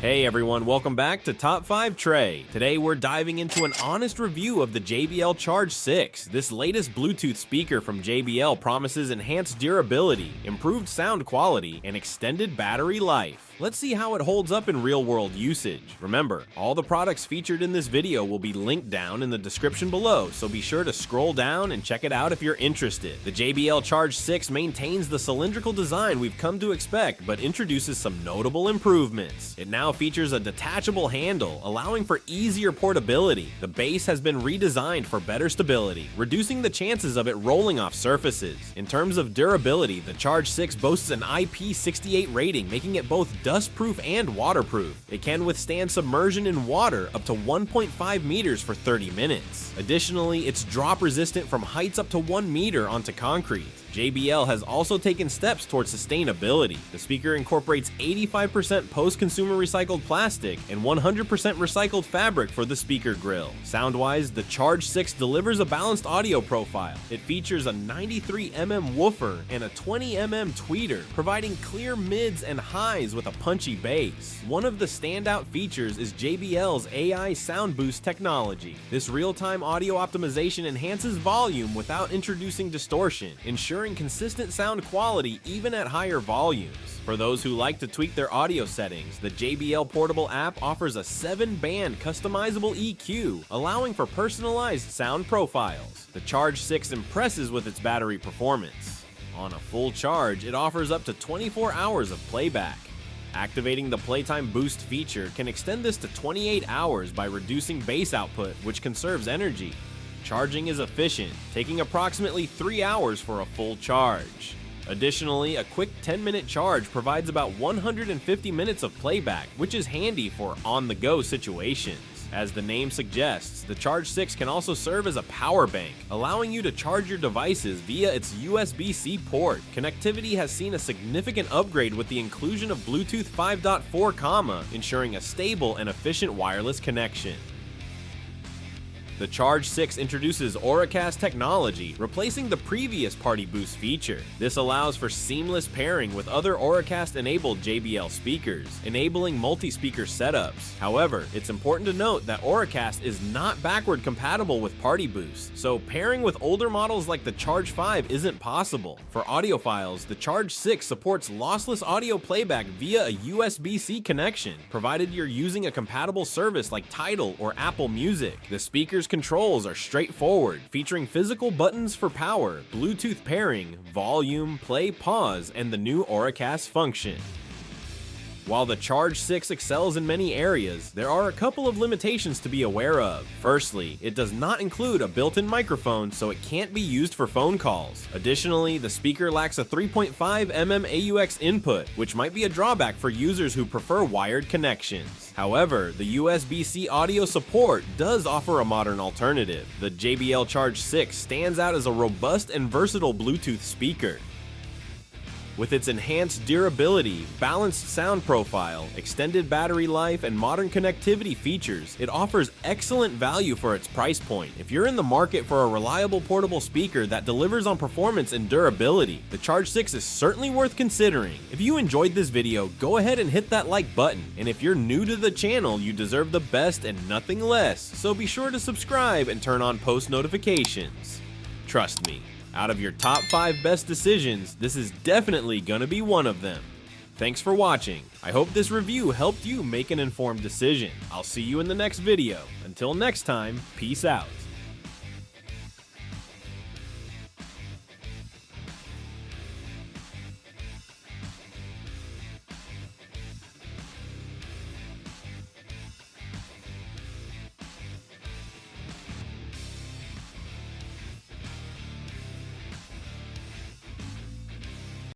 Hey everyone, welcome back to Top 5 Trey. Today we're diving into an honest review of the JBL Charge 6. This latest Bluetooth speaker from JBL promises enhanced durability, improved sound quality, and extended battery life. Let's see how it holds up in real-world usage. Remember, all the products featured in this video will be linked down in the description below, so be sure to scroll down and check it out if you're interested. The JBL Charge 6 maintains the cylindrical design we've come to expect, but introduces some notable improvements. It now features a detachable handle, allowing for easier portability. The base has been redesigned for better stability, reducing the chances of it rolling off surfaces. In terms of durability, the Charge 6 boasts an IP68 rating, making it both dustproof and waterproof. It can withstand submersion in water up to 1.5 meters for 30 minutes. Additionally, it's drop resistant from heights up to 1 meter onto concrete. JBL has also taken steps towards sustainability. The speaker incorporates 85% post-consumer recycled plastic and 100% recycled fabric for the speaker grill. Sound-wise, the Charge 6 delivers a balanced audio profile. It features a 93mm woofer and a 20mm tweeter, providing clear mids and highs with a punchy bass. One of the standout features is JBL's AI Sound Boost technology. This real-time audio optimization enhances volume without introducing distortion, ensuring consistent sound quality even at higher volumes. For those who like to tweak their audio settings, the JBL Portable app offers a 7-band customizable EQ, allowing for personalized sound profiles. The Charge 6 impresses with its battery performance. On a full charge, it offers up to 24 hours of playback. Activating the Playtime Boost feature can extend this to 28 hours by reducing bass output, which conserves energy. Charging is efficient, taking approximately 3 hours for a full charge. Additionally, a quick 10-minute charge provides about 150 minutes of playback, which is handy for on-the-go situations. As the name suggests, the Charge 6 can also serve as a power bank, allowing you to charge your devices via its USB-C port. Connectivity has seen a significant upgrade with the inclusion of Bluetooth 5.4, ensuring a stable and efficient wireless connection. The Charge 6 introduces Auracast technology, replacing the previous Party Boost feature. This allows for seamless pairing with other Auracast-enabled JBL speakers, enabling multi-speaker setups. However, it's important to note that Auracast is not backward compatible with Party Boost, so pairing with older models like the Charge 5 isn't possible. For audiophiles, the Charge 6 supports lossless audio playback via a USB-C connection, provided you're using a compatible service like Tidal or Apple Music. The speaker's controls are straightforward, featuring physical buttons for power, Bluetooth pairing, volume, play, pause, and the new Auracast function. While the Charge 6 excels in many areas, there are a couple of limitations to be aware of. Firstly, it does not include a built-in microphone, so it can't be used for phone calls. Additionally, the speaker lacks a 3.5mm AUX input, which might be a drawback for users who prefer wired connections. However, the USB-C audio support does offer a modern alternative. The JBL Charge 6 stands out as a robust and versatile Bluetooth speaker. With its enhanced durability, balanced sound profile, extended battery life, and modern connectivity features, it offers excellent value for its price point. If you're in the market for a reliable portable speaker that delivers on performance and durability, the Charge 6 is certainly worth considering. If you enjoyed this video, go ahead and hit that like button, and if you're new to the channel, you deserve the best and nothing less, so be sure to subscribe and turn on post notifications. Trust me, out of your top 5 best decisions, this is definitely gonna be one of them. Thanks for watching. I hope this review helped you make an informed decision. I'll see you in the next video. Until next time, peace out.